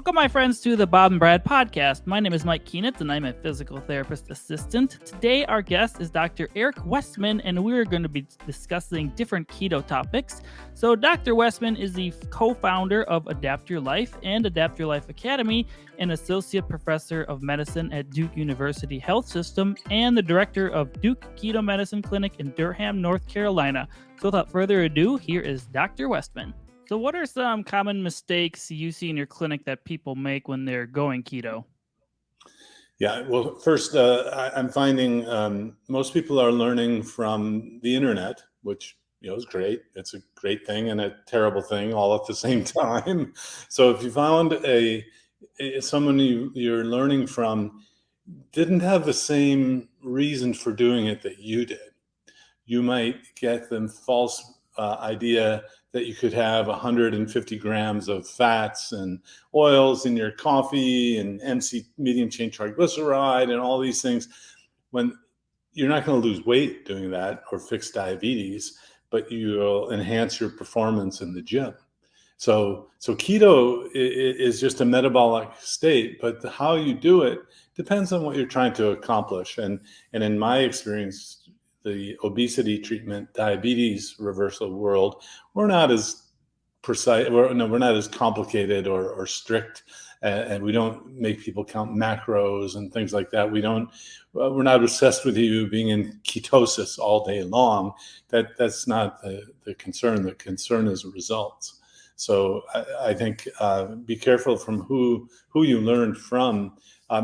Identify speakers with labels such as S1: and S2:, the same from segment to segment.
S1: Welcome, my friends, to the Bob and Brad podcast. My name is Mike Keenitz, and I'm a physical therapist assistant. Today, our guest is Dr. Eric Westman, and we're going to be discussing different keto topics. So, Dr. Westman is the co-founder of Adapt Your Life and Adapt Your Life Academy, an associate professor of medicine at Duke University Health System, and the director of Duke Keto Medicine Clinic in Durham, North Carolina. So, without further ado, here is Dr. Westman. So what are some common mistakes you see in your clinic that people make when they're going keto?
S2: Yeah, well, first, I'm finding most people are learning from the internet, which is great. It's a great thing and a terrible thing all at the same time. So if you found someone you're learning from didn't have the same reason for doing it that you did, you might get them false idea that you could have 150 grams of fats and oils in your coffee and medium chain triglyceride and all these things, when you're not going to lose weight doing that or fix diabetes, but you'll enhance your performance in the gym. So keto is just a metabolic state, but how you do it depends on what you're trying to accomplish. And in my experience, the obesity treatment, diabetes reversal world, we're not as precise. We're not as complicated or strict, and we don't make people count macros and things like that. We're not obsessed with you being in ketosis all day long. That's not the concern. The concern is results. So I think be careful from who you learned from.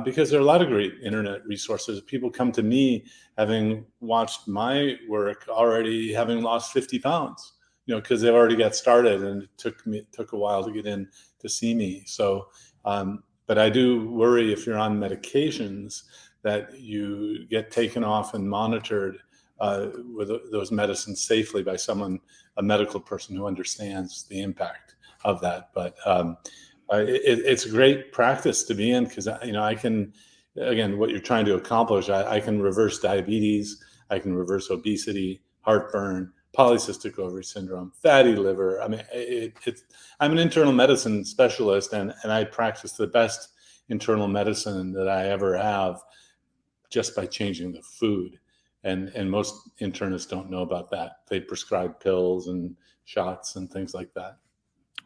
S2: Because there are a lot of great internet resources. People come to me having watched my work already having lost 50 pounds, because they've already got started, and it took a while to get in to see me. So, but I do worry if you're on medications that you get taken off and monitored with those medicines safely by a medical person who understands the impact of that. But it's a great practice to be in, because I can, again, what you're trying to accomplish, I can reverse diabetes, I can reverse obesity, heartburn, polycystic ovary syndrome, fatty liver. I mean, I'm an internal medicine specialist, and I practice the best internal medicine that I ever have just by changing the food. And most internists don't know about that. They prescribe pills and shots and things like that.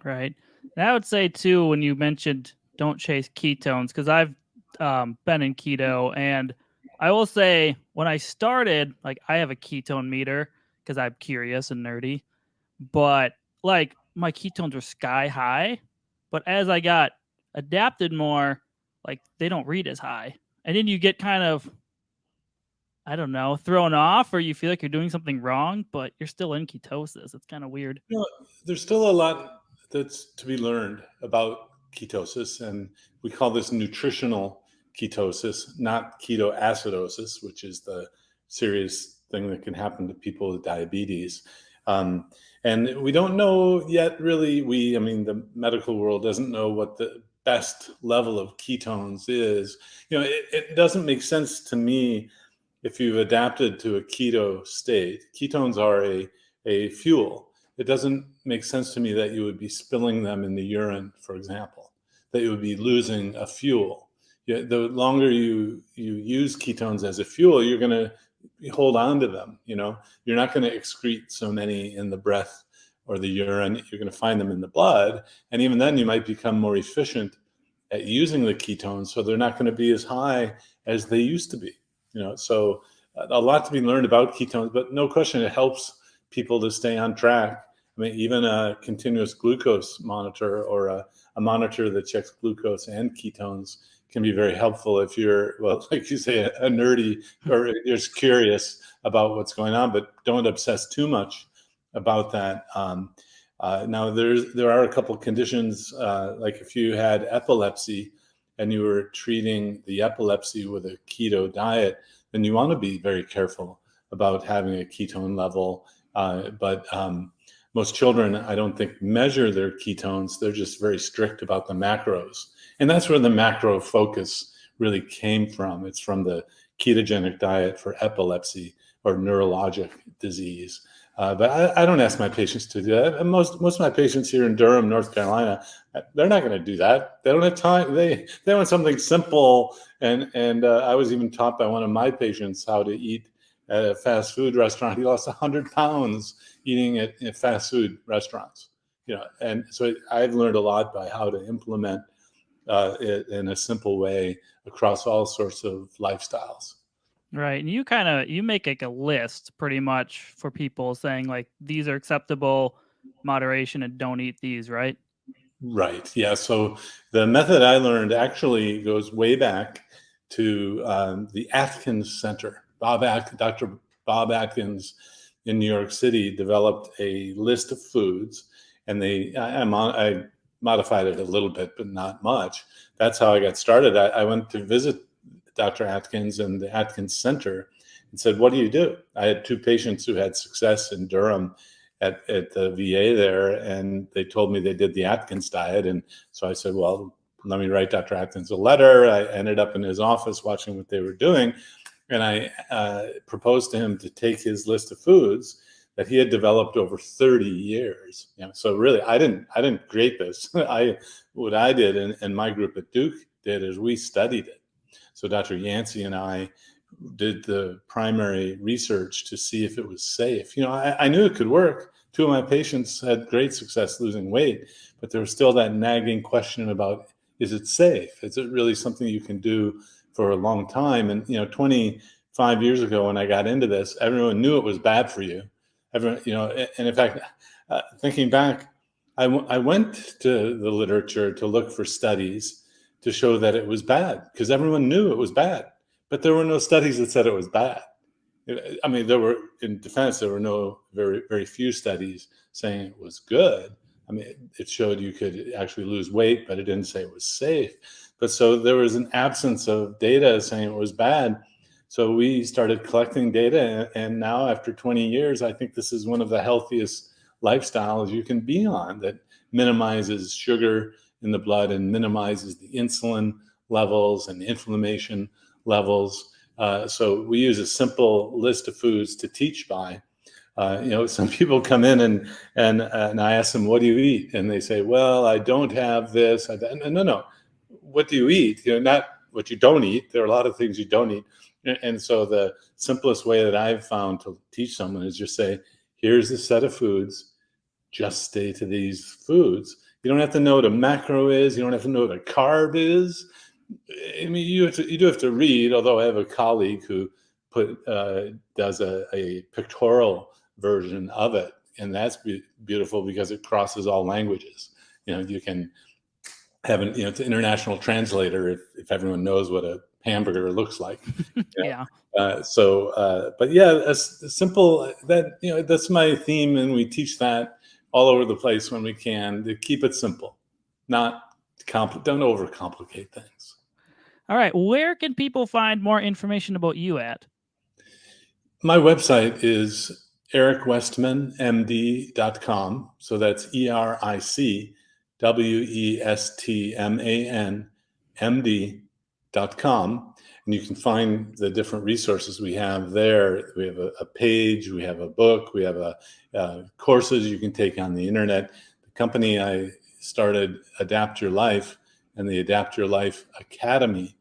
S1: Right. And I would say, too, when you mentioned don't chase ketones, because I've been in keto, and I will say when I started, I have a ketone meter because I'm curious and nerdy, but my ketones were sky high. But as I got adapted more, they don't read as high. And then you get kind of, I don't know, thrown off, or you feel like you're doing something wrong, but you're still in ketosis. It's kind of weird.
S2: There's still a lot that's to be learned about ketosis, and we call this nutritional ketosis, not ketoacidosis, which is the serious thing that can happen to people with diabetes. And we don't know yet, really. The medical world doesn't know what the best level of ketones is. It doesn't make sense to me if you've adapted to a keto state. Ketones are a fuel. It doesn't make sense to me that you would be spilling them in the urine, for example, that you would be losing a fuel. The longer you use ketones as a fuel, you're going to hold on to them. You're not going to excrete so many in the breath or the urine. You're going to find them in the blood. And even then, you might become more efficient at using the ketones, so they're not going to be as high as they used to be. So a lot to be learned about ketones, but no question it helps people to stay on track. Even a continuous glucose monitor or a monitor that checks glucose and ketones can be very helpful if you're, like you say, a nerdy or just curious about what's going on, but don't obsess too much about that. Now, there are a couple conditions, like if you had epilepsy and you were treating the epilepsy with a keto diet, then you want to be very careful about having a ketone level. But most children, I don't think, measure their ketones. They're just very strict about the macros. And that's where the macro focus really came from. It's from the ketogenic diet for epilepsy, or neurologic disease. But I don't ask my patients to do that. And most of my patients here in Durham, North Carolina, they're not going to do that. They don't have time. They want something simple. And I was even taught by one of my patients how to eat at a fast food restaurant. He lost 100 pounds eating at fast food restaurants. And so I've learned a lot by how to implement it in a simple way across all sorts of lifestyles.
S1: Right. And you make like a list pretty much for people saying like these are acceptable, moderation, and don't eat these, right?
S2: Right. Yeah. So the method I learned actually goes way back to the Atkins Center. Dr. Bob Atkins in New York City developed a list of foods, and I modified it a little bit, but not much. That's how I got started. I went to visit Dr. Atkins and the Atkins Center and said, "What do you do?" I had two patients who had success in Durham at the VA there, and they told me they did the Atkins diet. And so I said, well, let me write Dr. Atkins a letter. I ended up in his office watching what they were doing. And I proposed to him to take his list of foods that he had developed over 30 years. So really, I didn't create this. What I did and my group at Duke did is we studied it. So Dr. Yancey and I did the primary research to see if it was safe. I knew it could work. Two of my patients had great success losing weight, but there was still that nagging question about, is it safe? Is it really something you can do for a long time? And 25 years ago when I got into this, everyone knew it was bad for you. Everyone, and in fact, thinking back, I went to the literature to look for studies to show that it was bad, because everyone knew it was bad. But there were no studies that said it was bad. I mean, there were no very, very few studies saying it was good. I mean, it showed you could actually lose weight, but it didn't say it was safe. But so there was an absence of data saying it was bad. So we started collecting data. And now after 20 years, I think this is one of the healthiest lifestyles you can be on, that minimizes sugar in the blood and minimizes the insulin levels and inflammation levels. So we use a simple list of foods to teach by. Some people come in and I ask them, "What do you eat?" And they say, "Well, I don't have this." No. What do you eat? Not what you don't eat. There are a lot of things you don't eat. And so the simplest way that I've found to teach someone is just say, "Here's a set of foods. Just stay to these foods." You don't have to know what a macro is. You don't have to know what a carb is. I mean, you do have to read, although I have a colleague who does a pictorial version of it, and that's beautiful because it crosses all languages. You can have it's an international translator if everyone knows what a hamburger looks like.
S1: Yeah.
S2: But yeah, a simple that that's my theme, and we teach that all over the place when we can, to keep it simple, don't overcomplicate things.
S1: All right. Where can people find more information about you at?
S2: My website is ericwestmanmd.com. So that's ERICWESTMANMD.com. And you can find the different resources we have there. We have a page, we have a book, we have courses you can take on the internet. The company I started, Adapt Your Life, and the Adapt Your Life Academy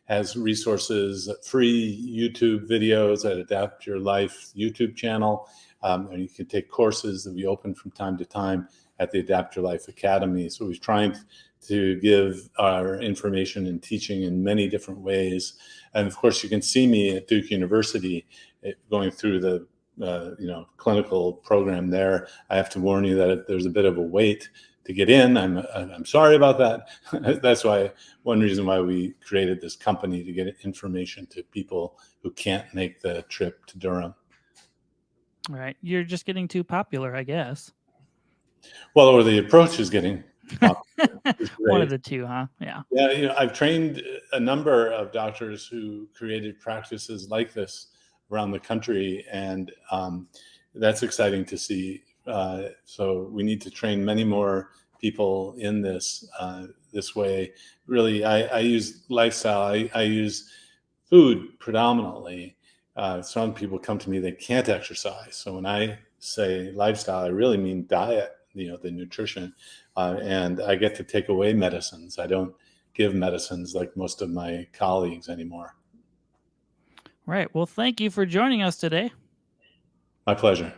S2: has resources, free YouTube videos at Adapt Your Life YouTube channel. And you can take courses that we open from time to time at the Adapt Your Life Academy. So we're trying to give our information and teaching in many different ways. And of course, you can see me at Duke University going through the clinical program there. I have to warn you that there's a bit of a wait to get in. I'm sorry about that. That's one reason why we created this company, to get information to people who can't make the trip to Durham.
S1: All right. You're just getting too popular, I guess.
S2: Well, or the approach is getting popular.
S1: One of the two, huh? Yeah.
S2: Yeah, I've trained a number of doctors who created practices like this around the country, and that's exciting to see. So we need to train many more people in this way. Really, I use lifestyle. I use food predominantly, some people come to me, they can't exercise. So when I say lifestyle, I really mean diet, the nutrition, and I get to take away medicines. I don't give medicines like most of my colleagues anymore.
S1: Right. Well, thank you for joining us today.
S2: My pleasure.